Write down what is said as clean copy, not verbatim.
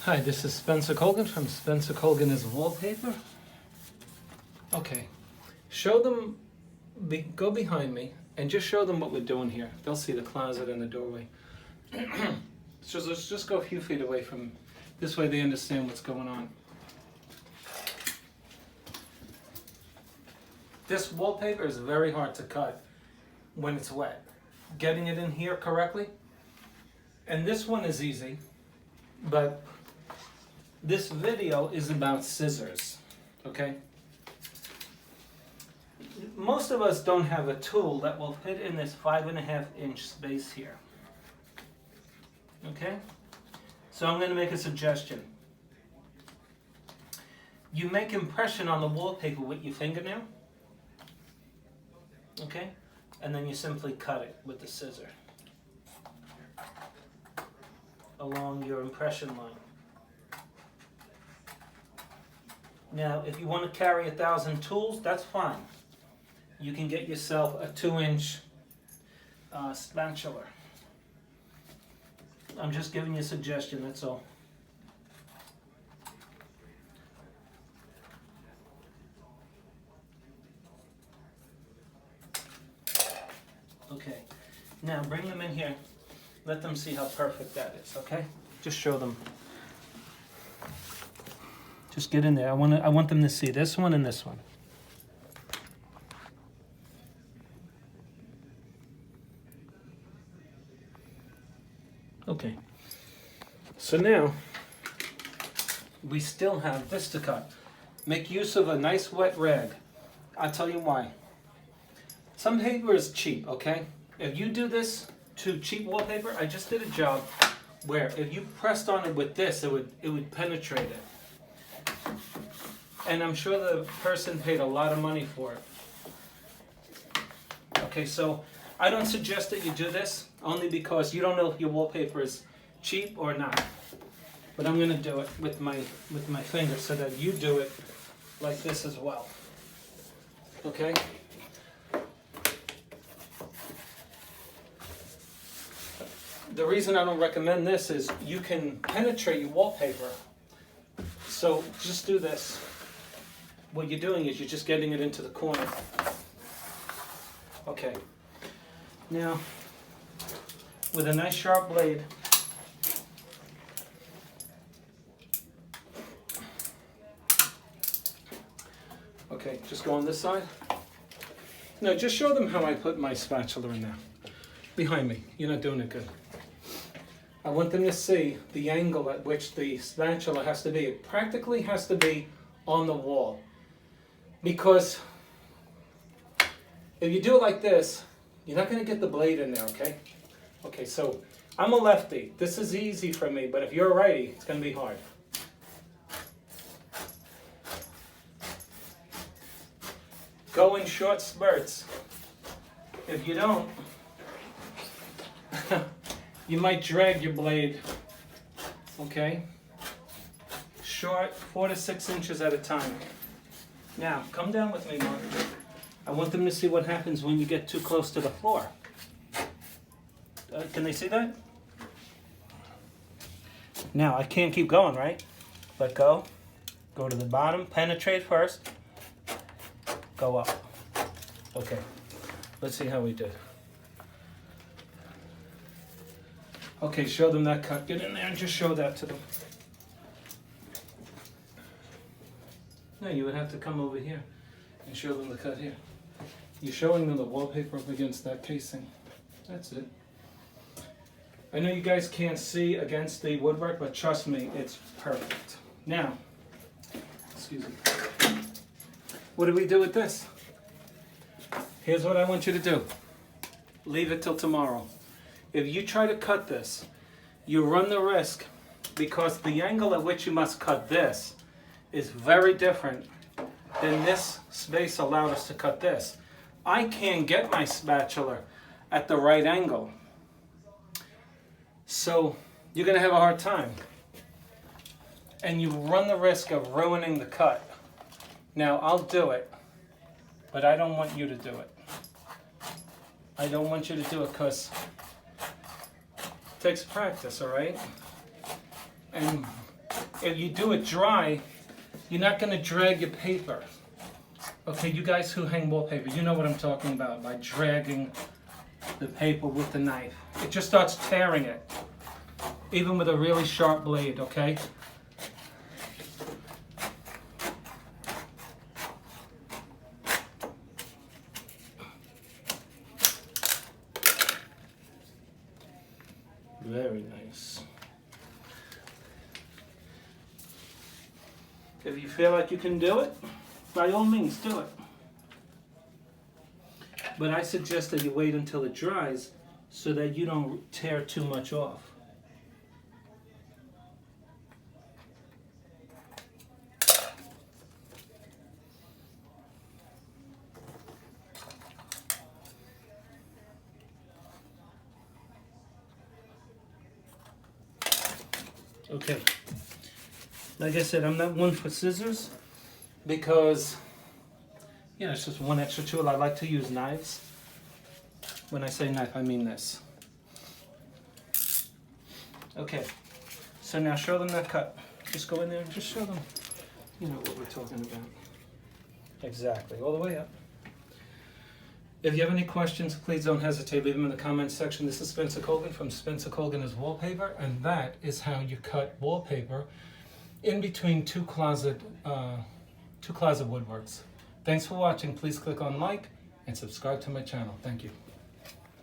Hi, this is Spencer Colgan from Spencer Colgan is Wallpaper. Okay, show them, go behind me and just show them what we're doing here. They'll see the closet and the doorway. So let's just go a few feet away from, this way they understand what's going on. This wallpaper is very hard to cut when it's wet. Getting it in here correctly, and this one is easy, but this video is about scissors, okay? Most of us don't have a tool that will fit in this 5.5-inch space here. Okay? So I'm going to make a suggestion. You make impression on the wallpaper with your fingernail, okay? And then you simply cut it with the scissor along your impression line. Now, if you want to carry 1,000 tools, that's fine. You can get yourself a 2-inch spatula. I'm just giving you a suggestion, that's all. Okay, now bring them in here. Let them see how perfect that is, okay? Just show them. Just get in there. I want them to see this one and this one. Okay. So now we still have this to cut. Make use of a nice wet rag. I'll tell you why. Some paper is cheap, okay? If you do this to cheap wallpaper, I just did a job where if you pressed on it with this, it would penetrate it. And I'm sure the person paid a lot of money for it. Okay, so I don't suggest that you do this, only because you don't know if your wallpaper is cheap or not. But I'm going to do it with my finger so that you do it like this as well. Okay? The reason I don't recommend this is you can penetrate your wallpaper. So just do this. What you're doing is you're just getting it into the corner. Okay. Now, with a nice sharp blade, okay, just go on this side. No, just show them how I put my spatula in there. Behind me. You're not doing it good. I want them to see the angle at which the spatula has to be. It practically has to be on the wall. Because if you do it like this, you're not going to get the blade in there, okay? Okay, so I'm a lefty. This is easy for me, but if you're a righty, it's going to be hard. Go in short spurts. If you don't, you might drag your blade, okay? Short, 4 to 6 inches at a time. Now, come down with me, Mark. I want them to see what happens when you get too close to the floor. Can they see that? Now, I can't keep going, right? Let go. Go to the bottom. Penetrate first. Go up. Okay. Let's see how we did. Okay, show them that cut. Get in there and just show that to them. No, you would have to come over here and show them the cut here. You're showing them the wallpaper up against that casing. That's it. I know you guys can't see against the woodwork, but trust me, it's perfect. Now, excuse me. What do we do with this? Here's what I want you to do. Leave it till tomorrow. If you try to cut this, you run the risk, because the angle at which you must cut this is very different than this space allowed us to cut this. I can't get my spatula at the right angle. So you're going to have a hard time. And you run the risk of ruining the cut. Now, I'll do it, but I don't want you to do it. I don't want you to do it because it takes practice, all right? And if you do it dry, you're not going to drag your paper. Okay, you guys who hang wallpaper, you know what I'm talking about by dragging the paper with the knife. It just starts tearing it, even with a really sharp blade, okay? Very nice. If you feel like you can do it, by all means do it. But I suggest that you wait until it dries so that you don't tear too much off. Okay, like I said, I'm not one for scissors because, you know, it's just one extra tool. I like to use knives. When I say knife, I mean this. Okay, so now show them that cut. Just go in there and just show them, you know, what we're talking about. Exactly, all the way up. If you have any questions, please don't hesitate. Leave them in the comments section. This is Spencer Colgan from Spencer Colgan is Wallpaper, and that is how you cut wallpaper in between two closet woodworks. Thanks for watching. Please click on like and subscribe to my channel. Thank you.